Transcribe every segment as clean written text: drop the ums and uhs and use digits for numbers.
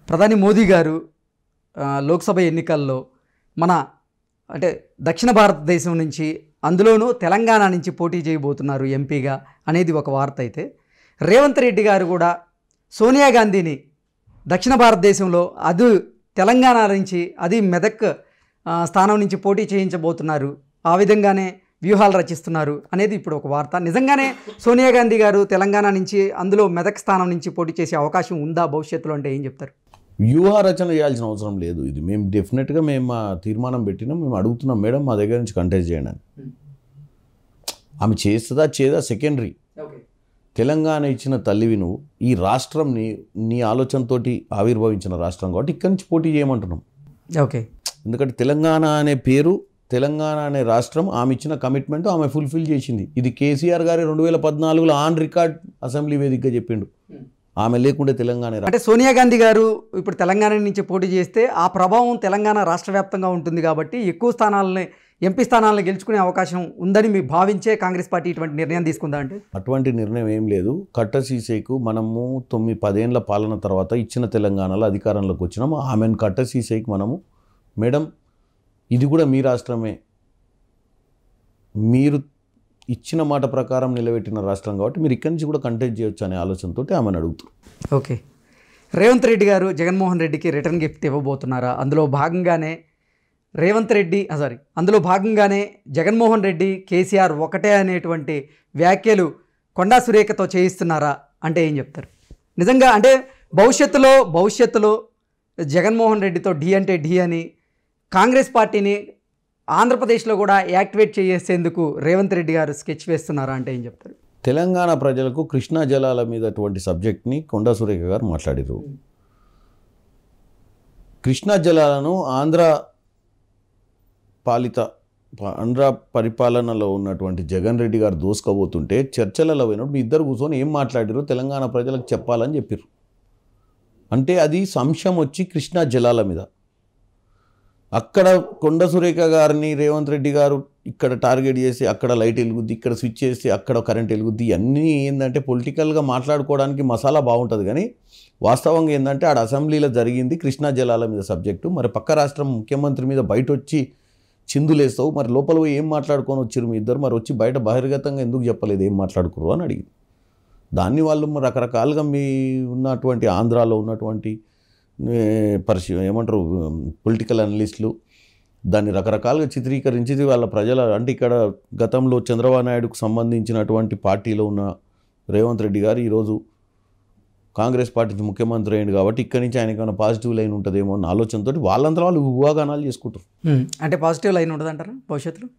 ప్రధాని మోదీ గారు లోక్సభ ఎన్నికల్లో మన అంటే దక్షిణ భారతదేశం నుంచి అందులోనూ తెలంగాణ నుంచి పోటీ చేయబోతున్నారు ఎంపీగా అనేది ఒక వార్త అయితే, రేవంత్ రెడ్డి గారు కూడా సోనియా గాంధీని దక్షిణ భారతదేశంలో అది తెలంగాణ నుంచి అది మెదక్ స్థానం నుంచి పోటీ చేయించబోతున్నారు, ఆ విధంగానే వ్యూహాలు రచిస్తున్నారు అనేది ఇప్పుడు ఒక వార్త. నిజంగానే సోనియా గాంధీ గారు తెలంగాణ నుంచి అందులో మెదక్ స్థానం నుంచి పోటీ చేసే అవకాశం ఉందా భవిష్యత్తులో అంటే ఏం చెప్తారు? వ్యూహ రచన చేయాల్సిన అవసరం లేదు. ఇది మేము డెఫినెట్గా మేము మా తీర్మానం పెట్టినాం, మేము అడుగుతున్నాం మేడం మా దగ్గర నుంచి కంటెస్ట్ చేయండి అని. ఆమె చేస్తుందా చేదా సెకండరీ. తెలంగాణ ఇచ్చిన తల్లివి నువ్వు, ఈ రాష్ట్రం నీ ఆలోచనతోటి ఆవిర్భవించిన రాష్ట్రం కాబట్టి ఇక్కడి నుంచి పోటీ చేయమంటున్నాం. ఓకే, ఎందుకంటే తెలంగాణ అనే పేరు, తెలంగాణ అనే రాష్ట్రం ఆమె ఇచ్చిన కమిట్మెంట్ ఆమె ఫుల్ఫిల్ చేసింది. ఇది కేసీఆర్ గారి 2014లో ఆన్ రికార్డ్ అసెంబ్లీ వేదికగా చెప్పిండు, ఆమె లేకుంటే తెలంగాణ. అంటే సోనియా గాంధీ గారు ఇప్పుడు తెలంగాణ నుంచి పోటీ చేస్తే ఆ ప్రభావం తెలంగాణ రాష్ట్ర వ్యాప్తంగా ఉంటుంది కాబట్టి ఎక్కువ స్థానాలని ఎంపీ స్థానాలను గెలుచుకునే అవకాశం ఉందని మీరు భావించే కాంగ్రెస్ పార్టీ ఇటువంటి నిర్ణయం తీసుకుందా? అంటే అటువంటి నిర్ణయం ఏం లేదు. కట్టసీసేకు మనము 9-10 ఏళ్ల పాలన తర్వాత ఇచ్చిన తెలంగాణలో అధికారంలోకి వచ్చినాము. ఆమెను కట్టసీసేకు మనము మేడం ఇది కూడా మీ రాష్ట్రమే, మీరు ఇచ్చిన మాట ప్రకారం నిలబెట్టిన రాష్ట్రం కాబట్టి మీరు ఇక్కడి నుంచి కూడా కంటెస్ట్ చేయొచ్చు అనే ఆలోచనతో ఆమెను అడుగుతారు. ఓకే, రేవంత్ రెడ్డి గారు జగన్మోహన్ రెడ్డికి రిటర్న్ గిఫ్ట్ ఇవ్వబోతున్నారా? అందులో భాగంగానే జగన్మోహన్ రెడ్డి కేసీఆర్ ఒకటే అనేటువంటి వ్యాఖ్యలు కొండా సురేఖతో చేయిస్తున్నారా అంటే ఏం చెప్తారు? నిజంగా అంటే భవిష్యత్తులో జగన్మోహన్ రెడ్డితో ఢీ అంటే ఢీ అని కాంగ్రెస్ పార్టీని ఆంధ్రప్రదేశ్లో కూడా యాక్టివేట్ చేసేందుకు రేవంత్ రెడ్డి గారు స్కెచ్ వేస్తున్నారా అంటే ఏం చెప్తారు? తెలంగాణ ప్రజలకు కృష్ణా జలాల మీద అటువంటి సబ్జెక్ట్ని కొండా సురేఖ గారు మాట్లాడారు. కృష్ణా జలాలను ఆంధ్ర పరిపాలనలో ఉన్నటువంటి జగన్ రెడ్డి గారు దోసుకోబోతుంటే చర్చలలో పోయినప్పుడు మీ ఇద్దరు కూర్చొని ఏం మాట్లాడారో తెలంగాణ ప్రజలకు చెప్పాలని చెప్పారు. అంటే అది సంశయం వచ్చి కృష్ణా జలాల మీద అక్కడ కొండ సురేఖ గారిని రేవంత్ రెడ్డి గారు ఇక్కడ టార్గెట్ చేసి అక్కడ లైట్ వెలుగుద్ది, ఇక్కడ స్విచ్ చేసి అక్కడ కరెంట్ వెలుగుద్ది, అన్నీ ఏంటంటే పొలిటికల్గా మాట్లాడుకోవడానికి మసాలా బాగుంటుంది. కానీ వాస్తవంగా ఏంటంటే ఆడ అసెంబ్లీలో జరిగింది కృష్ణా జలాల మీద సబ్జెక్టు. మరి పక్క రాష్ట్రం ముఖ్యమంత్రి మీద బయట వచ్చి చిందులేస్తావు, మరి లోపల పోయి ఏం మాట్లాడుకొని వచ్చారు మీ ఇద్దరు, మరి వచ్చి బయట బహిర్గతంగా ఎందుకు చెప్పలేదు ఏం మాట్లాడుకురు అని అడిగింది. దాన్ని వాళ్ళు రకరకాలుగా మీ ఉన్నటువంటి ఆంధ్రాలో ఉన్నటువంటి ఏమంటారు పొలిటికల్ అనలిస్టులు దాన్ని రకరకాలుగా చిత్రీకరించి వాళ్ళ ప్రజల అంటే ఇక్కడ గతంలో చంద్రబాబు నాయుడుకు సంబంధించినటువంటి పార్టీలో ఉన్న రేవంత్ రెడ్డి గారు ఈరోజు కాంగ్రెస్ పార్టీ ముఖ్యమంత్రి అయ్యింది కాబట్టి ఇక్కడి నుంచి ఆయనకి ఏమైనా పాజిటివ్ లైన్ ఉంటుందేమో అన్న ఆలోచనతో వాళ్ళంతా వాళ్ళు ఊహాగానాలు చేసుకుంటారు. అంటే పాజిటివ్ లైన్ ఉంటుంది అంటారా? భవిష్యత్తులో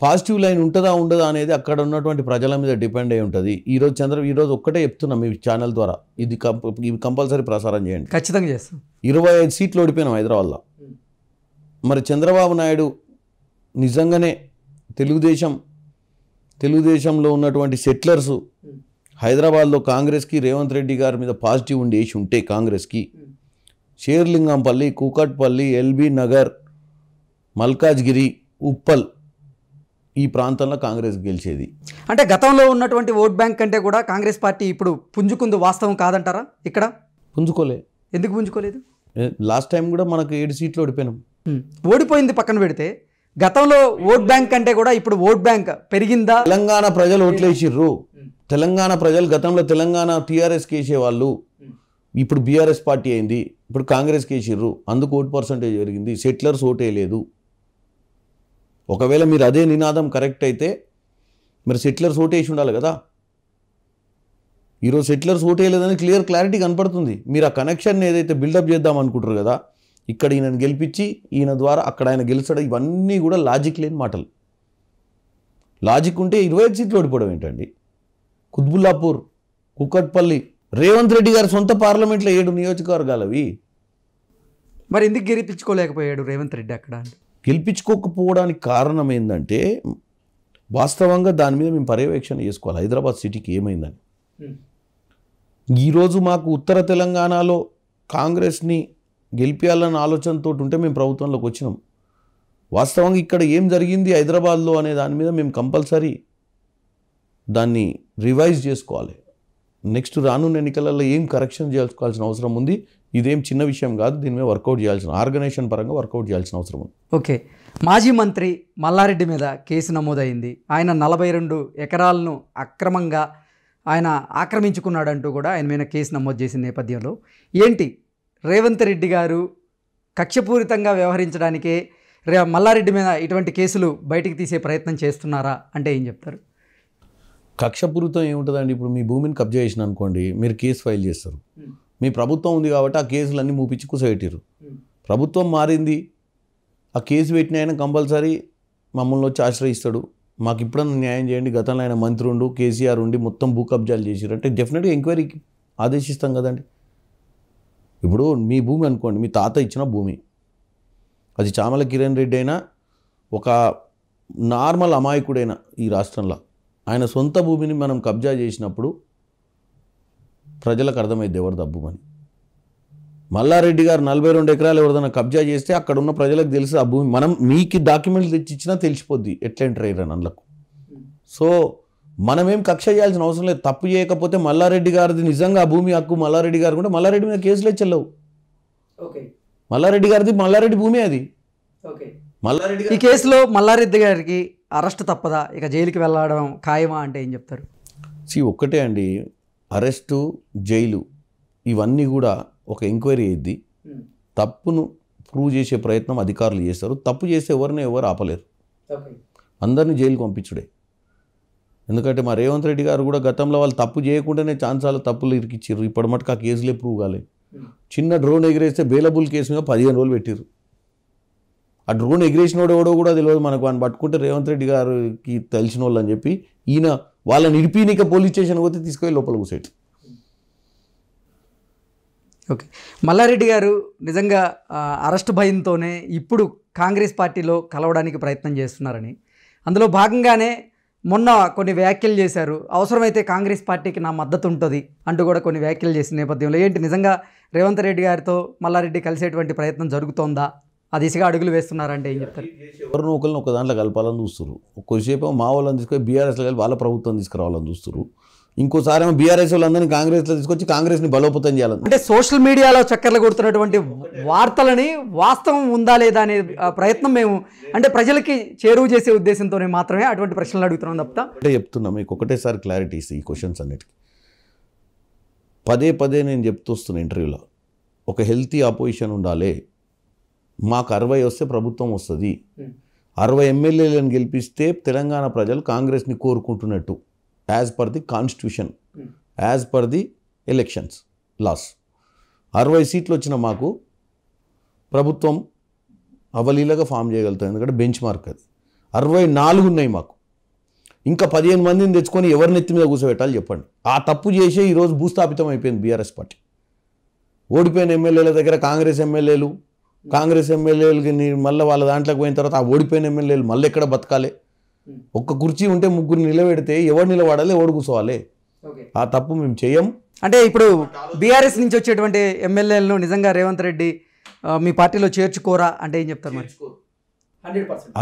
పాజిటివ్ లైన్ ఉంటుందా ఉండదా అనేది అక్కడ ఉన్నటువంటి ప్రజల మీద డిపెండ్ అయి ఉంటుంది. ఈరోజు ఒక్కటే చెప్తున్నాం మీ ఛానల్ ద్వారా, ఇది కంపల్సరీ ప్రసారం చేయండి, ఖచ్చితంగా చేస్తాం. 25 సీట్లు ఓడిపోయినాం హైదరాబాద్లో. మరి చంద్రబాబు నాయుడు నిజంగానే తెలుగుదేశంలో ఉన్నటువంటి సెటిలర్స్ హైదరాబాద్లో కాంగ్రెస్కి రేవంత్ రెడ్డి గారి మీద పాజిటివ్ ఉండి వేసి ఉంటే కాంగ్రెస్కి షేర్లింగంపల్లి, కూకట్పల్లి, ఎల్బీ నగర్, మల్కాజ్గిరి, ఉప్పల్ ఈ ప్రాంతంలో కాంగ్రెస్ గెలిచేది. అంటే గతంలో ఉన్నటువంటి ఓట్ బ్యాంక్ కంటే కూడా కాంగ్రెస్ పార్టీ ఇప్పుడు పుంజుకుంది వాస్తవం కాదంటారా? ఇక్కడ పుంజుకోలే. ఎందుకు పుంజుకోలేదు? లాస్ట్ టైం కూడా మనకు 7 సీట్లు ఓడిపోయినాం. ఓడిపోయింది పక్కన పెడితే గతంలో ఓట్ బ్యాంక్ కంటే కూడా ఇప్పుడు ఓట్ బ్యాంక్ పెరిగిందా? తెలంగాణ ప్రజలు ఓట్లేసిర్రు. తెలంగాణ ప్రజలు గతంలో తెలంగాణ టీఆర్ఎస్కి వేసేవాళ్ళు, ఇప్పుడు బీఆర్ఎస్ పార్టీ అయింది, ఇప్పుడు కాంగ్రెస్కి వేసిర్రు, అందుకు ఓట్ పర్సంటేజ్ పెరిగింది. సెటిలర్స్ ఓటేయలేదు. ఒకవేళ మీరు అదే నినాదం కరెక్ట్ అయితే మరి సెటిలర్స్ ఓటేసి ఉండాలి కదా. ఈరోజు సెటిలర్స్ ఓటేయలేదని క్లారిటీ కనపడుతుంది. మీరు ఆ కనెక్షన్ ఏదైతే బిల్డప్ చేద్దాం అనుకుంటారు కదా, ఇక్కడ ఈయనను గెలిపించి ఈయన ద్వారా అక్కడ ఆయన గెలిచాడు, ఇవన్నీ కూడా లాజిక్ లేని మాటలు. లాజిక్ ఉంటే 25 సీట్లు ఓడిపోవడం ఏంటండి? కుత్బుల్లాపూర్, కుక్కట్పల్లి, రేవంత్ రెడ్డి గారి సొంత పార్లమెంట్లో 7 నియోజకవర్గాలు అవి. మరి ఎందుకు గెలిపించుకోలేకపోయాడు రేవంత్ రెడ్డి అక్కడ? గెలిపించుకోకపోవడానికి కారణం ఏంటంటే వాస్తవంగా దాని మీద మేము పర్యవేక్షణ చేసుకోవాలి హైదరాబాద్ సిటీకి ఏమైందని. ఈరోజు మాకు ఉత్తర తెలంగాణలో కాంగ్రెస్ని గెలిపించాలన్న ఆలోచనతో ఉంటే మేము ప్రభుత్వంలోకి వచ్చినాం. వాస్తవంగా ఇక్కడ ఏం జరిగింది హైదరాబాద్లో అనే దాని మీద మేము కంపల్సరీ దాన్ని రివైజ్ చేసుకోవాలి. నెక్స్ట్ రానున్న ఎన్నికలలో ఏం కరెక్షన్ చేసుకోవాల్సిన అవసరం ఉంది, ఇదేం చిన్న విషయం కాదు. దీని మీద వర్కౌట్ చేయాల్సిన, ఆర్గనైజేషన్ పరంగా వర్కౌట్ చేయాల్సిన అవసరం ఉంది. ఓకే, మాజీ మంత్రి మల్లారెడ్డి మీద కేసు నమోదైంది. ఆయన 42 ఎకరాలను అక్రమంగా ఆయన ఆక్రమించుకున్నాడంటూ కూడా ఆయన మీద కేసు నమోదు చేసిన నేపథ్యంలో ఏంటి రేవంత్ రెడ్డి గారు కక్షపూరితంగా వ్యవహరించడానికే మల్లారెడ్డి మీద ఇటువంటి కేసులు బయటికి తీసే ప్రయత్నం చేస్తున్నారా అంటే ఏం చెప్తారు? కక్షపూరితం ఏముంటుందండి? ఇప్పుడు మీ భూమిని కబ్జా చేసిన అనుకోండి, మీరు కేసు ఫైల్ చేస్తారు. మీ ప్రభుత్వం ఉంది కాబట్టి ఆ కేసులన్నీ మూపించి కూసబెట్టారు. ప్రభుత్వం మారింది, ఆ కేసు పెట్టిన ఆయన కంపల్సరీ మమ్మల్ని వచ్చి ఆశ్రయిస్తాడు. మాకు ఇప్పుడన్నా న్యాయం చేయండి, గతంలో ఆయన మంత్రి ఉండు, కేసీఆర్ ఉండి మొత్తం భూ కబ్జాలు చేసారు అంటే డెఫినెట్గా ఎంక్వైరీకి ఆదేశిస్తాం కదండి. ఇప్పుడు మీ భూమి అనుకోండి, మీ తాత ఇచ్చిన భూమి, అది చామల కిరణ్ రెడ్డి అయినా ఒక నార్మల్ అమాయకుడైన ఈ రాష్ట్రంలో ఆయన సొంత భూమిని మనం కబ్జా చేసినప్పుడు ప్రజలకు అర్థమైంది ఎవరు దబ్బుమని. మల్లారెడ్డి గారు 42 ఎకరాలు ఎవరిదైనా కబ్జా చేస్తే అక్కడ ఉన్న ప్రజలకు తెలుసు ఆ భూమి, మనం మీకు డాక్యుమెంట్లు తెచ్చిచ్చినా తెలిసిపోద్ది ఎట్లా ఎంటర్ అయ్యారని అందులో. సో మనమేం కక్ష చేయాల్సిన అవసరం లేదు. తప్పు చేయకపోతే మల్లారెడ్డి గారిది నిజంగా ఆ భూమి హక్కు మల్లారెడ్డి గారు కూడా మల్లారెడ్డి మీద కేసులే చెల్లవు. మల్లారెడ్డి గారిది మల్లారెడ్డి భూమి అది. మల్లారెడ్డి ఈ కేసులో మల్లారెడ్డి గారికి అరెస్ట్ తప్పదా, ఇక జైలుకి వెళ్ళడం ఖాయమా అంటే ఏం చెప్తారు? ఒక్కటే అండి, అరెస్టు, జైలు ఇవన్నీ కూడా ఒక ఎంక్వైరీ అయ్యిద్ది. తప్పును ప్రూవ్ చేసే ప్రయత్నం అధికారులు చేస్తారు. తప్పు చేస్తే ఎవరు ఆపలేరు, అందరినీ జైలుకి పంపించుడే. ఎందుకంటే మా రేవంత్ రెడ్డి గారు కూడా గతంలో వాళ్ళు తప్పు చేయకుండానే ఛాన్సాలు తప్పులు ఇరికిచ్చారు. ఇప్పటి మటుకు ఆ కేసులే ప్రూవ్ కాలేదు. చిన్న డ్రోన్ ఎగిరేస్తే బేలబుల్ కేసు మీద 15 రోజులు పెట్టారు. ఆ డ్రోన్ ఎగిరేసినోడు ఎవడో కూడా తెలియదు మనకు. ఆయన పట్టుకుంటే రేవంత్ రెడ్డి గారికి తెలిసిన వాళ్ళు అని చెప్పి ఈయన వాళ్ళని ఇడిపినిక పోలీస్ స్టేషన్ పోతే తీసుకెళ్ళి లోపల కూసేటి. ఓకే, మల్లారెడ్డి గారు నిజంగా అరెస్ట్ భయంతోనే ఇప్పుడు కాంగ్రెస్ పార్టీలో కలవడానికి ప్రయత్నం చేస్తున్నారని, అందులో భాగంగానే మొన్న కొన్ని వ్యాఖ్యలు చేశారు. అవసరమైతే కాంగ్రెస్ పార్టీకి నా మద్దతు ఉంటుంది అంటూ కూడా కొన్ని వ్యాఖ్యలు చేసిన నేపథ్యంలో ఏంటి నిజంగా రేవంత్ రెడ్డి గారితో మల్లారెడ్డి కలిసేటువంటి ప్రయత్నం జరుగుతోందా, ఆ దిశగా అడుగులు వేస్తున్నారంటే ఏం చెప్తారు? ఎవరిని ఒకరిని ఒక దాంట్లో కలపాలని చూస్తారు. కొద్దిసేపు మా వాళ్ళని తీసుకొని బీఆర్ఎస్లో కలిపి వాళ్ళ ప్రభుత్వం తీసుకురావాలని చూస్తారు. ఇంకోసారి ఏమో బీఆర్ఎస్ వాళ్ళందరినీ కాంగ్రెస్లో తీసుకొచ్చి కాంగ్రెస్ని బలోపేతం చేయాలని. అంటే సోషల్ మీడియాలో చక్కర్లు కొడుతున్నటువంటి వార్తలని వాస్తవం ఉందా లేదా అనే ప్రయత్నం మేము అంటే ప్రజలకి చేరువ చేసే ఉద్దేశంతోనే మాత్రమే అటువంటి ప్రశ్నలు అడుగుతున్నాం తప్ప. అంటే చెప్తున్నా మీకు ఒకటేసారి క్లారిటీ ఇస్తే ఈ క్వశ్చన్స్ అన్నిటికీ పదే నేను చెప్తూస్తున్నా ఇంటర్వ్యూలో, ఒక హెల్తీ అపోజిషన్ ఉండాలి. మాకు 60 వస్తే ప్రభుత్వం వస్తుంది. 60 ఎమ్మెల్యేలను గెలిపిస్తే తెలంగాణ ప్రజలు కాంగ్రెస్ని కోరుకుంటున్నట్టు as per the constitution, as per the elections laws. 60 సీట్లు వచ్చిన మాకు ప్రభుత్వం అవలీలగా ఫామ్ చేయగలుగుతాం. ఎందుకంటే బెంచ్ మార్క్ అది. 64 ఉన్నాయి మాకు. ఇంకా 15 మందిని తెచ్చుకొని ఎవరిని ఎత్తి మీద కూర్చోబెట్టాలి చెప్పండి. ఆ తప్పు చేసే ఈరోజు భూస్థాపితం అయిపోయింది బీఆర్ఎస్ పార్టీ. ఓడిపోయిన ఎమ్మెల్యేల దగ్గర కాంగ్రెస్ ఎమ్మెల్యేలకి మళ్ళీ వాళ్ళ దాంట్లోకి పోయిన తర్వాత ఆ ఓడిపోయిన ఎమ్మెల్యేలు మళ్ళీ ఎక్కడ బతకాలి? ఒక్క కుర్చీ ఉంటే 3 నిలబెడితే ఎవరు నిలబడాలి, ఎవరు కూర్చోవాలి? ఆ తప్పు మేము చేయం. అంటే ఇప్పుడు బీఆర్ఎస్ నుంచి వచ్చేటువంటి ఎమ్మెల్యేలను నిజంగా రేవంత్ రెడ్డి మీ పార్టీలో చేర్చుకోరా అంటే ఏం చెప్తారు మరి?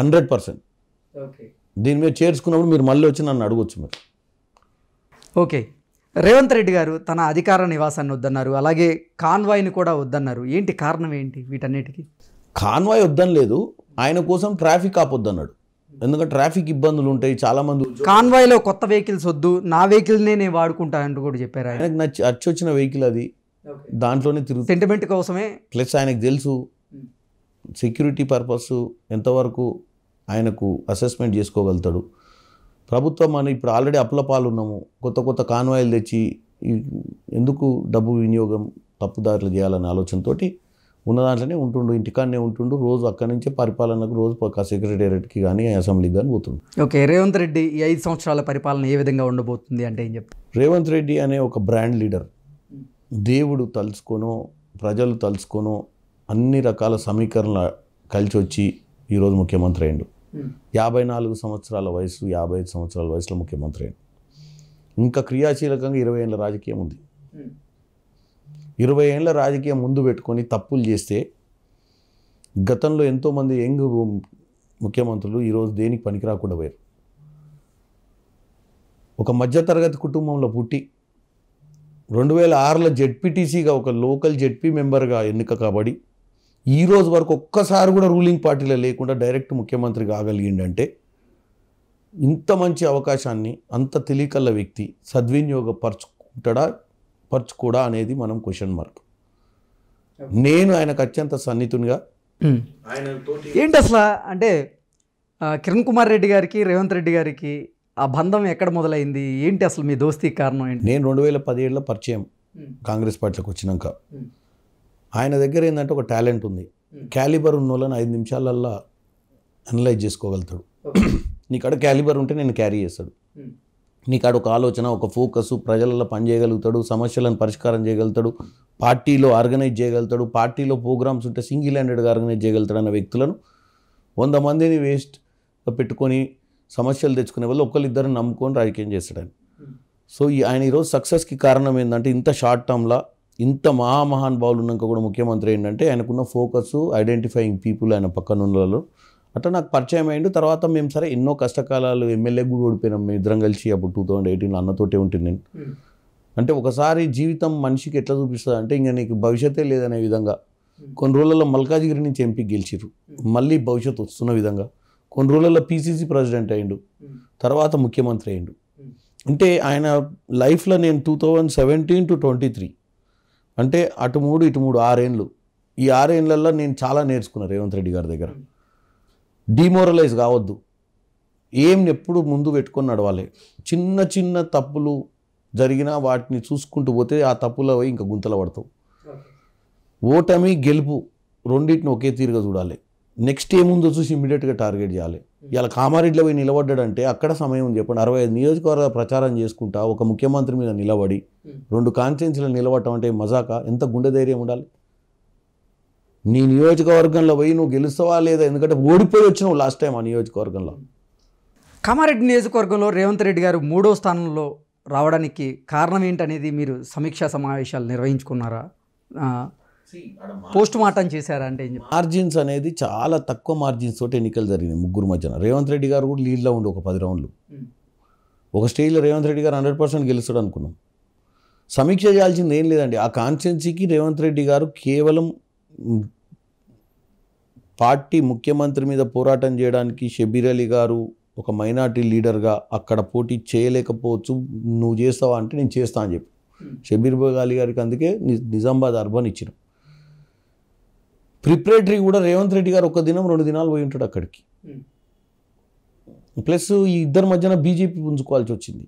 100%. దీని మీద చేర్చుకున్నప్పుడు మీరు మళ్ళీ వచ్చి నన్ను అడగొచ్చు మీరు. ఓకే, రేవంత్ రెడ్డి గారు తన అధికార నివాసాన్ని వద్దన్నారు, అలాగే కాన్వాయ్ని కూడా వద్దన్నారు. ఏంటి కారణం ఏంటి వీటన్నిటికీ? కాన్వాయ్ వద్దని లేదు, ఆయన కోసం ట్రాఫిక్ ఆపొద్దన్నాడు. ఎందుకంటే ట్రాఫిక్ ఇబ్బందులు ఉంటాయి చాలామంది. కాన్వాయ్లో కొత్త వెహికల్స్ వద్దు, నా వెహికల్నే నేను వాడుకుంటా అంటూ కూడా చెప్పారు. ఆయనకు వచ్చిన వెహికల్ అది, దాంట్లోనే తిరుగు సెంటిమెంట్ కోసమే. ప్లస్ ఆయనకు తెలుసు సెక్యూరిటీ పర్పస్ ఎంతవరకు ఆయనకు అసెస్మెంట్ చేసుకోగలుగుతాడు. ప్రభుత్వం అని ఇప్పుడు ఆల్రెడీ అప్పులపాలు ఉన్నాము. కొత్త కాన్వాయిలు తెచ్చి ఎందుకు డబ్బు వినియోగం తప్పుదారులు చేయాలనే ఆలోచనతోటి ఉన్న దాంట్లోనే ఉంటుండు, ఇంటికాడనే ఉంటుండు. రోజు అక్కడి నుంచే పరిపాలనకు రోజు సెక్రటేరియట్కి కానీ అసెంబ్లీకి కానీ పోతుండు. ఓకే, రేవంత్ రెడ్డి ఈ 5 సంవత్సరాల పరిపాలన ఏ విధంగా ఉండబోతుంది అంటే ఏం చెప్తారు? రేవంత్ రెడ్డి అనే ఒక బ్రాండ్ లీడర్, దేవుడు తలుచుకోనో ప్రజలు తలుచుకోనో అన్ని రకాల సమీకరణలు కలిసి వచ్చి ఈరోజు ముఖ్యమంత్రి అయ్యిండు. 54 సంవత్సరాల వయసు, 55 సంవత్సరాల వయసులో ముఖ్యమంత్రి అయ్యిండు. ఇంకా క్రియాశీలకంగా 20 ఏళ్ళ రాజకీయం ఉంది. 20 ఏళ్ళ రాజకీయం ముందు పెట్టుకొని తప్పులు చేస్తే గతంలో ఎంతోమంది యంగ్ ముఖ్యమంత్రులు ఈరోజు దేనికి పనికి రాకుండా పోయారు. ఒక మధ్యతరగతి కుటుంబంలో పుట్టి 2006లో జెడ్పీటీసీగా ఒక లోకల్ జెడ్పీ మెంబర్గా ఎన్నిక కాబడి ఈ రోజు వరకు ఒక్కసారి కూడా రూలింగ్ పార్టీలో లేకుండా డైరెక్ట్ ముఖ్యమంత్రి కాగలిగిండంటే ఇంత మంచి అవకాశాన్ని అంత తెలియకల్ల వ్యక్తి పరచుకోడా అనేది మనం క్వశ్చన్ మార్క్. నేను ఆయనకు అత్యంత సన్నిహితునిగా ఏంటి అసలు అంటే కిరణ్ కుమార్ రెడ్డి గారికి రేవంత్ రెడ్డి గారికి ఆ బంధం ఎక్కడ మొదలైంది, ఏంటి అసలు మీ దోస్తీకి కారణం ఏంటి? నేను 2017లో పరిచయం కాంగ్రెస్ పార్టీలోకి వచ్చినాక. ఆయన దగ్గర ఏంటంటే ఒక టాలెంట్ ఉంది, క్యాలిబర్ ఉన్న వాళ్ళని 5 నిమిషాలల్లో అనలైజ్ చేసుకోగలుగుతాడు. నీకాడ క్యాలిబర్ ఉంటే నేను క్యారీ చేస్తాడు. నీకాడ ఒక ఆలోచన, ఒక ఫోకస్, ప్రజలలో పని చేయగలుగుతాడు, సమస్యలను పరిష్కారం చేయగలుగుతాడు, పార్టీలో ఆర్గనైజ్ చేయగలుగుతాడు, పార్టీలో ప్రోగ్రామ్స్ ఉంటే సింగిల్ హ్యాండెడ్గా ఆర్గనైజ్ చేయగలుగుతాడు అన్న వ్యక్తులను 100 మందిని వేస్ట్ పెట్టుకొని సమస్యలు తెచ్చుకునే వాళ్ళు ఒకళ్ళిద్దరిని నమ్ముకొని రాజకీయం చేస్తాడని. సో ఆయన ఈరోజు సక్సెస్కి కారణం ఏంటంటే ఇంత షార్ట్ టర్మ్లో ఇంత మహానుభావులు ఉన్నాక కూడా ముఖ్యమంత్రి ఏంటంటే ఆయనకున్న ఫోకస్, ఐడెంటిఫైయింగ్ పీపుల్ ఆయన పక్కన ఉన్న వాళ్ళు అట్లా నాకు పరిచయం అయ్యిండు. తర్వాత మేము సరే ఎన్నో కష్టకాలాలు ఎమ్మెల్యే కూడా ఓడిపోయినాం మేము ఇద్దరం కలిసి. అప్పుడు 2018లో అన్నతోటే ఉంటుంది నేను. అంటే ఒకసారి జీవితం మనిషికి ఎట్లా చూపిస్తుంది అంటే ఇంకా నీకు భవిష్యత్తే లేదనే విధంగా. కొన్ని రోజులలో మల్కాజిగిరి నుంచి ఎంపీ గెలిచిర్రు, మళ్ళీ భవిష్యత్తు వస్తున్న విధంగా. కొన్ని రోజులలో పీసీసీ ప్రెసిడెంట్ అయ్యిండు, తర్వాత ముఖ్యమంత్రి అయ్యిండు. అంటే ఆయన లైఫ్లో నేను 2017 to 23 అంటే అటు 3 ఇటు 3 6 ఏళ్ళు. ఈ 6 ఏళ్ళల్లో నేను చాలా నేర్చుకున్నాను రేవంత్ రెడ్డి గారి దగ్గర. డిమోరలైజ్ కావద్దు, ఏం ఎప్పుడు ముందు పెట్టుకొని నడవాలి. చిన్న చిన్న తప్పులు జరిగినా వాటిని చూసుకుంటూ పోతే ఆ తప్పులో పోయి ఇంకా గుంతలు పడతావు. ఓటమి గెలుపు రెండింటిని ఒకే తీరుగా చూడాలి. నెక్స్ట్ ఏముందో చూసి ఇమీడియట్గా టార్గెట్ చేయాలి. ఇలా కామారెడ్డిలో పోయి నిలబడ్డాడంటే అక్కడ సమయం ఉంది చెప్పండి. 65 నియోజకవర్గ ప్రచారం చేసుకుంటా ఒక ముఖ్యమంత్రి మీద నిలబడి 2 కాన్స్టిట్యున్సీలు నిలబడటం అంటే మజాకా, ఎంత గుండె ధైర్యం ఉండాలి. నీ నియోజకవర్గంలో పోయి నువ్వు గెలుస్తావా లేదా, ఎందుకంటే ఓడిపోయి వచ్చినావు లాస్ట్ టైం ఆ నియోజకవర్గంలో. కామారెడ్డి నియోజకవర్గంలో రేవంత్ రెడ్డి గారు 3వ స్థానంలో రావడానికి కారణం ఏంటనేది మీరు సమీక్షా సమావేశాలు నిర్వహించుకున్నారా, పోస్ట్ మార్టం చేశారా? అంటే మార్జిన్స్ అనేది చాలా తక్కువ మార్జిన్స్ తోటి ఎన్నికలు జరిగినాయి ముగ్గురు మధ్యన. రేవంత్ రెడ్డి గారు కూడా లీడ్లో ఉండి ఒక 10 రౌండ్లు ఒక స్టేజ్లో రేవంత్ రెడ్డి గారు 100% గెలుస్తాడు అనుకున్నాం. సమీక్ష చేయాల్సింది ఏం లేదండి. ఆ కాన్స్టిట్యున్సీకి రేవంత్ రెడ్డి గారు కేవలం పార్టీ ముఖ్యమంత్రి మీద పోరాటం చేయడానికి షబీర్ అలీ గారు ఒక మైనార్టీ లీడర్గా అక్కడ పోటీ చేయలేకపోవచ్చు, నువ్వు చేస్తావా అంటే నేను చేస్తా అని చెప్పి షబీర్ అలీ గారికి అందుకే నిజామాబాద్ అర్బన్ ఇచ్చిన. ప్రిపరేటరీ కూడా రేవంత్ రెడ్డి గారు 1 దినం 2 దినాలు పోయి ఉంటాడు అక్కడికి. ప్లస్ ఈ ఇద్దరి మధ్యన బీజేపీ పుంజుకోవాల్సి వచ్చింది.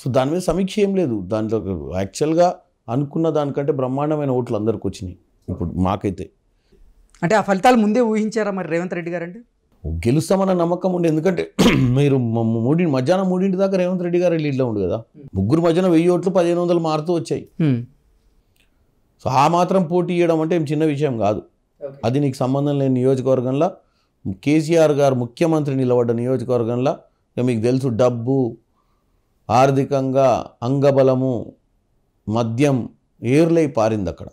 సో దాని మీద సమీక్ష ఏం లేదు. దాంట్లో యాక్చువల్గా అనుకున్న దానికంటే బ్రహ్మాండమైన ఓట్లు అందరికి వచ్చినాయి ఇప్పుడు మాకైతే. అంటే ఆ ఫలితాలు ముందే ఊహించారా మరి రేవంత్ రెడ్డి గారు? అంటే గెలుస్తామన్న నమ్మకం ఉండే, ఎందుకంటే మీరు మధ్యాహ్నం 3 దాకా రేవంత్ రెడ్డి గారు లీడ్లో ఉండు కదా. ముగ్గురు మధ్యన 1000 ఓట్లు 1500 మారుతూ వచ్చాయి. సో ఆ మాత్రం పోటీ ఇవ్వడం అంటే ఏం చిన్న విషయం కాదు. అది నీకు సంబంధం లేని నియోజకవర్గంలో కేసీఆర్ గారు ముఖ్యమంత్రి నిలబడ్డ నియోజకవర్గంలో మీకు తెలుసు డబ్బు, ఆర్థికంగా అంగబలము, మద్యం ఏర్లై పారింది అక్కడ.